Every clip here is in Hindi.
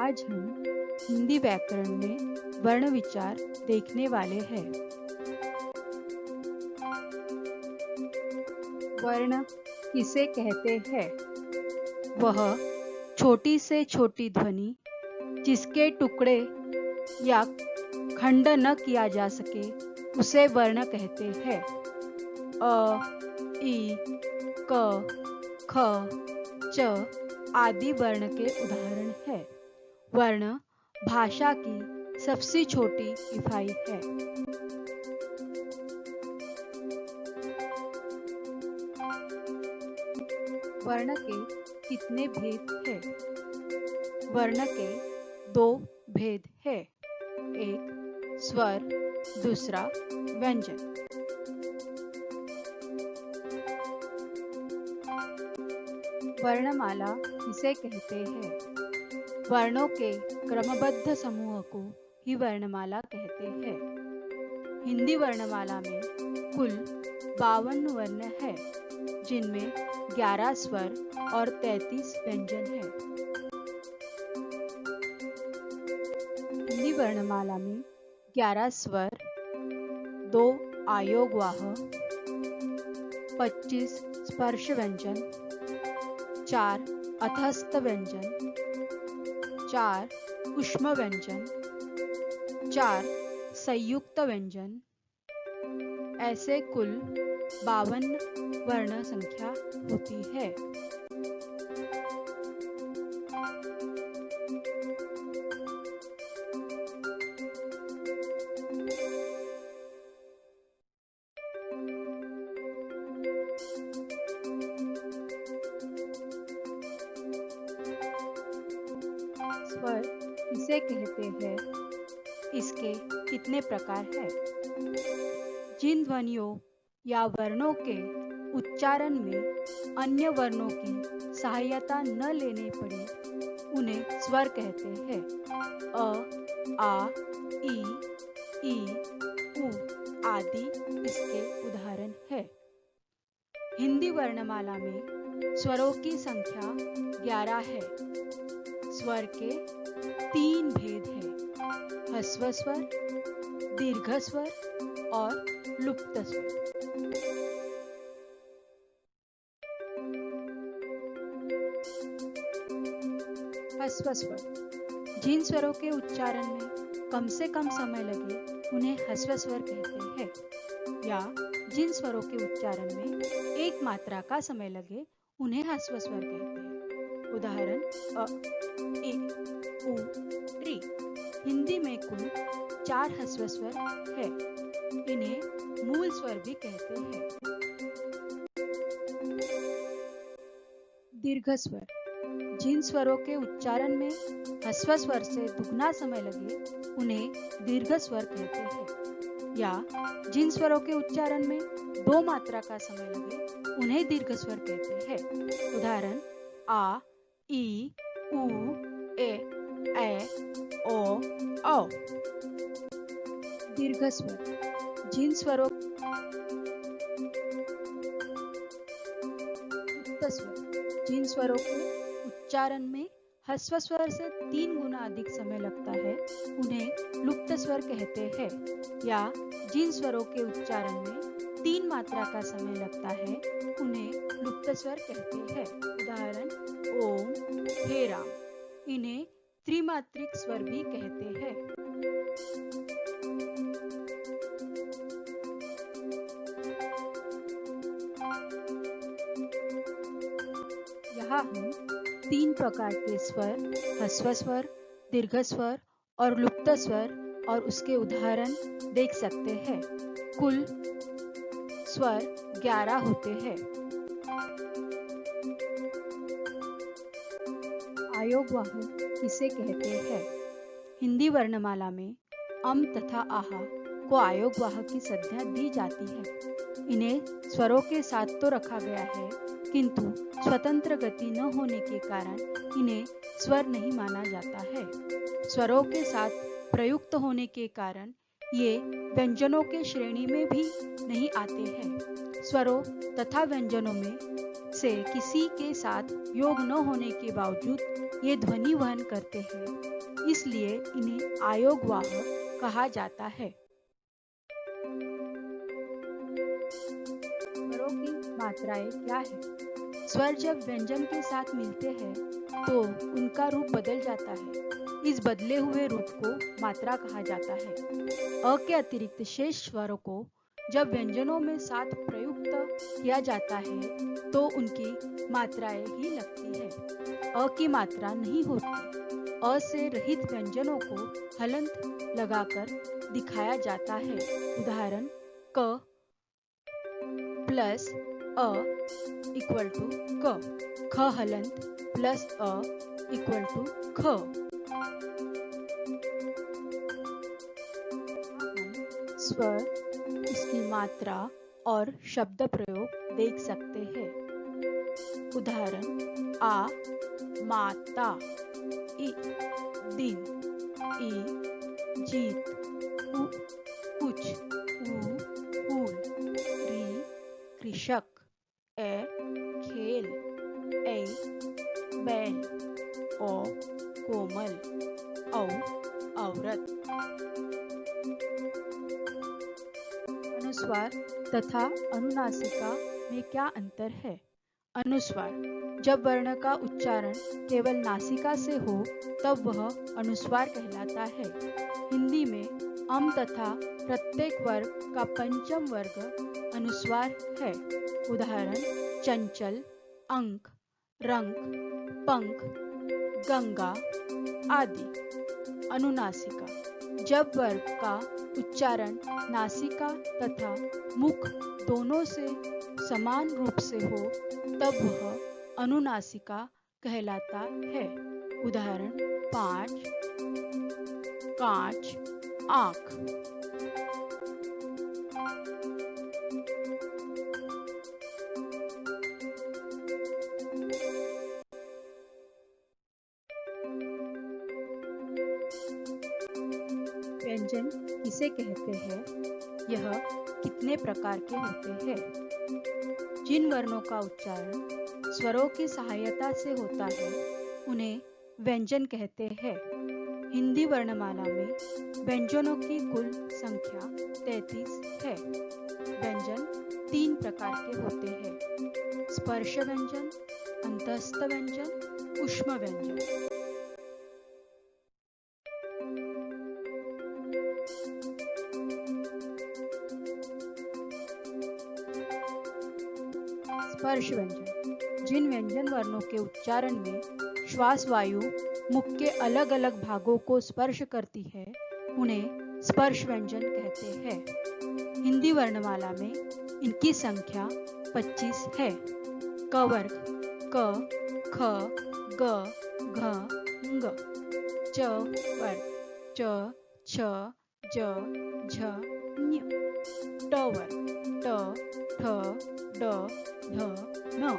आज हम हिंदी व्याकरण में वर्ण विचार देखने वाले हैं। वर्ण किसे कहते हैं? वह छोटी से छोटी ध्वनि जिसके टुकड़े या खंड न किया जा सके उसे वर्ण कहते हैं। अ, ई, क, ख, च आदि वर्ण के उदाहरण हैं। वर्ण भाषा की सबसे छोटी इकाई है। वर्ण के कितने भेद हैं? वर्ण के दो भेद हैं। एक स्वर, दूसरा व्यंजन। वर्णमाला किसे कहते हैं? वर्णों के क्रमबद्ध समूह को ही वर्णमाला कहते हैं। हिंदी वर्णमाला में कुल 52 वर्ण है, जिनमें 11 स्वर और 33 व्यंजन हैं। हिंदी वर्णमाला में 11 स्वर, 2 आयोगवाह, 25 स्पर्श व्यंजन, 4 अधस्थ व्यंजन, 4 ऊष्म व्यंजन, 4 संयुक्त व्यंजन, ऐसे कुल 52 वर्ण संख्या होती है। स्वर किसे कहते हैं? इसके कितने प्रकार हैं? जिन ध्वनियों या वर्णों के उच्चारण में अन्य वर्णों की सहायता न लेने पड़े उन्हें स्वर कहते हैं। अ, आ, ई, उ आदि इसके उदाहरण हैं। हिंदी वर्णमाला में स्वरों की संख्या 11 है। स्वर के 3 भेद हैं: ह्रस्व स्वर, दीर्घ स्वर और लुप्त स्वर। ह्रस्व स्वर जिन स्वरों के उच्चारण में कम से कम समय लगे उन्हें ह्रस्व स्वर कहते हैं, या जिन स्वरों के उच्चारण में एक मात्रा का समय लगे उन्हें ह्रस्व स्वर कहते हैं। उदाहरण अ, ए, उ, ऋ। हिंदी में कुल 4 ह्रस्व स्वर है। इन्हें मूल स्वर भी कहते हैं। दीर्घ स्वर जिन स्वरों के उच्चारण में ह्रस्व स्वर से दुगना समय लगे उन्हें दीर्घ स्वर कहते हैं, या जिन स्वरों के उच्चारण में 2 मात्रा का समय लगे उन्हें दीर्घ स्वर कहते हैं। उदाहरण आ, ई, उ, ए, ओ, औ। दीर्घ स्वर जिन स्वरों लुप्त स्वर जिन स्वरों के उच्चारण में ह्रस्व स्वर से 3 गुना अधिक समय लगता है उन्हें लुप्त स्वर कहते हैं, या जिन स्वरों के उच्चारण में 3 मात्रा का समय लगता है उन्हें लुप्त स्वर कहते हैं। उदाहरण ओम, हे राम। इन्हें त्रिमात्रिक स्वर भी कहते हैं। यहाँ हम 3 प्रकार के स्वर, ह्रस्व स्वर, दीर्घ स्वर और लुप्त स्वर और उसके उदाहरण देख सकते हैं। कुल स्वर 11 होते हैं। आयोगवाह किसे कहते हैं? हिंदी वर्णमाला में अम तथा आह को आयोगवाह की संज्ञा दी जाती है। इन्हें स्वरों के साथ तो रखा गया है, किंतु स्वतंत्र गति न होने के कारण इन्हें स्वर नहीं माना जाता है। स्वरों के साथ प्रयुक्त होने के कारण ये व्यंजनों के श्रेणी में भी नहीं आते हैं। स्वरों तथा व्यंजनों में से किसी के साथ योग न होने के बावजूद ये ध्वनि वहन करते हैं, इसलिए इन्हें आयोगवाह कहा जाता है। स्वरों की मात्राएं क्या है? स्वर जब व्यंजन के साथ मिलते हैं तो उनका रूप बदल जाता है। इस बदले हुए रूप को मात्रा कहा जाता है। अ के अतिरिक्त शेष स्वरों को जब व्यंजनों में साथ प्रयुक्त किया जाता है तो उनकी मात्राएं ही लगती है। अ की मात्रा नहीं होती। अ से रहित व्यंजनों को हलंत लगाकर दिखाया जाता है। उदाहरण क प्लस अ इक्वल टू क, ख हलंत प्लस अ इक्वल टू ख। स्वर, उसकी मात्रा और शब्द प्रयोग देख सकते हैं। उदाहरण आ माता, इ दिन, ई जीत, उ कुछ, ऊ फूल, री कृषक, ए खेल, ए बैल, ओ कोमल, औ औरत। अनुस्वार तथा अनुनासिका में क्या अंतर है? अनुस्वार, जब वर्ण का उच्चारण केवल नासिका से हो तब वह अनुस्वार कहलाता है। हिंदी में अम तथा प्रत्येक वर्ग का पंचम वर्ग अनुस्वार है। उदाहरण चंचल, अंक, रंक, पंख, गंगा आदि। अनुनासिका, जब वर्ग का उच्चारण नासिका तथा मुख दोनों से समान रूप से हो तब वह अनुनासिका कहलाता है। उदाहरण पाँच, कांच, आँख। व्यंजन किसे कहते हैं? यह कितने प्रकार के होते हैं? जिन वर्णों का उच्चारण स्वरों की सहायता से होता है उन्हें व्यंजन कहते हैं। हिंदी वर्णमाला में व्यंजनों की कुल संख्या 33 है। व्यंजन 3 प्रकार के होते हैं: स्पर्श व्यंजन, अंतस्थ व्यंजन, ऊष्म व्यंजन। स्पर्श व्यंजन, जिन व्यंजन वर्णों के उच्चारण में श्वास वायु मुख के अलग अलग भागों को स्पर्श करती है उन्हें स्पर्श व्यंजन कहते हैं। हिंदी वर्णमाला में इनकी संख्या 25 है। क वर्ग क, ख, ग, घ, ङ। च वर्ग च, छ, ज, झ, ञ। ट वर्ग ट, ठ, ड, ध, न।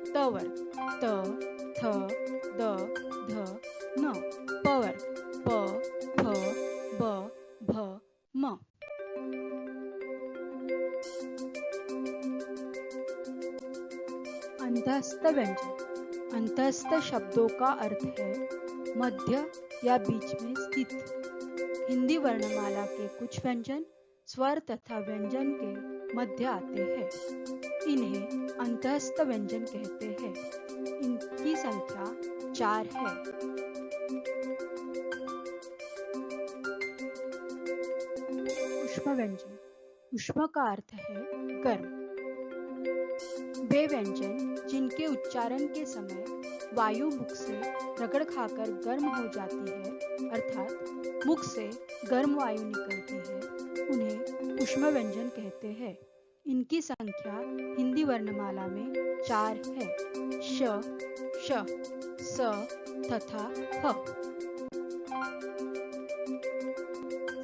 त वर्ग त, थ, द, ध, न। प वर्ग प, फ, ब, भ, म। अंतःस्थ व्यंजन, अंतःस्थ शब्दों का अर्थ है मध्य या बीच में स्थित। हिंदी वर्णमाला के कुछ व्यंजन स्वर तथा व्यंजन के मध्य आते हैं, इन्हें अंतःस्थ व्यंजन कहते हैं। इनकी संख्या 4 है। ऊष्म व्यंजन, ऊष्म का अर्थ है गर्म। वे व्यंजन जिनके उच्चारण के समय वायु मुख से रगड़ खाकर गर्म हो जाती है, अर्थात मुख से गर्म वायु निकलती है, उन्हें ऊष्म व्यंजन कहते हैं। इनकी संख्या हिंदी वर्णमाला में 4 है: श, श, स तथा ह।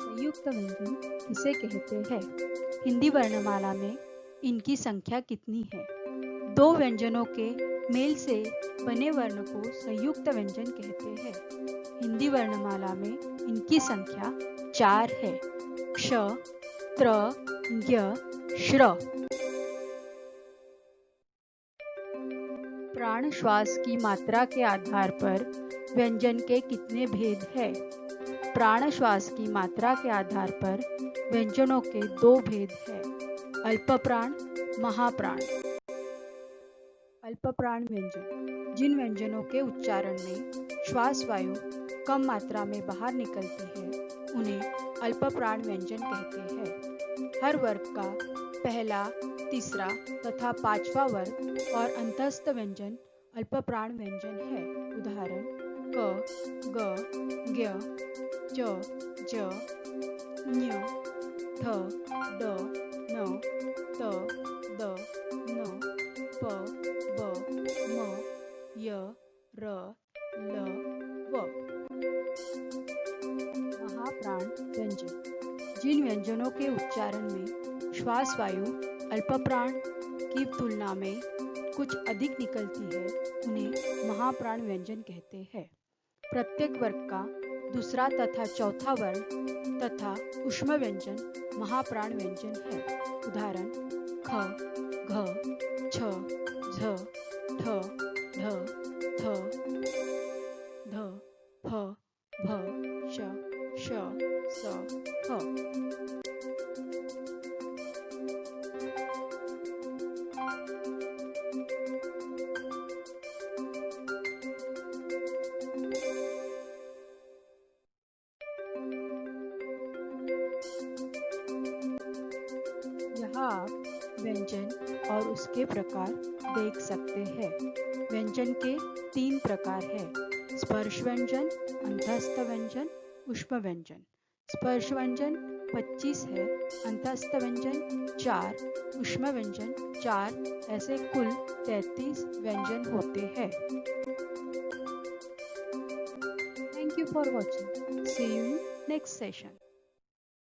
संयुक्त व्यंजन किसे कहते हैं? हिंदी वर्णमाला में इनकी संख्या कितनी है? 2 व्यंजनों के मेल से बने वर्ण को संयुक्त व्यंजन कहते हैं। हिंदी वर्णमाला में इनकी संख्या 4 है: क्ष, त्र, ज्ञ, श्र। प्राण श्वास की मात्रा के आधार पर व्यंजन के कितने भेद हैं? प्राण श्वास की मात्रा के आधार पर व्यंजनों के 2 भेद हैं, अल्पप्राण, महाप्राण। अल्पप्राण व्यंजन, जिन व्यंजनों के उच्चारण में श्वास वायु कम मात्रा में बाहर निकलती है, उन्हें अल्पप्राण व्यंजन कहते हैं। हर वर्ग का पहला, तीसरा तथा पांचवा वर्ग और अंतस्थ व्यंजन अल्पप्राण व्यंजन है। उदाहरण: क, ग, ज्ञ, च, ज, ञ, ठ, ड, न, त, द, न, प, ब, म, य, र, ल, व। महाप्राण व्यंजन, जिन व्यंजनों के उच्चारण में श्वास वायु अल्पप्राण की तुलना में कुछ अधिक निकलती है, उन्हें महाप्राण व्यंजन कहते हैं। प्रत्येक वर्ग का दूसरा तथा चौथा वर्ण तथा ऊष्म व्यंजन महाप्राण व्यंजन है। उदाहरण: ख, घ, छ, झ, ठ, ढ, थ, ध, फ, भ, श, श, स, ह। यहाँ आप व्यंजन और उसके प्रकार देख सकते हैं। व्यंजन के 3 प्रकार हैं: स्पर्श व्यंजन, अंतस्थ व्यंजन, ऊष्म व्यंजन। स्पर्श व्यंजन 25 है, अंतस्थ व्यंजन 4, ऊष्म व्यंजन 4, ऐसे कुल 33 व्यंजन होते हैं। Thank you for watching. See you in next session.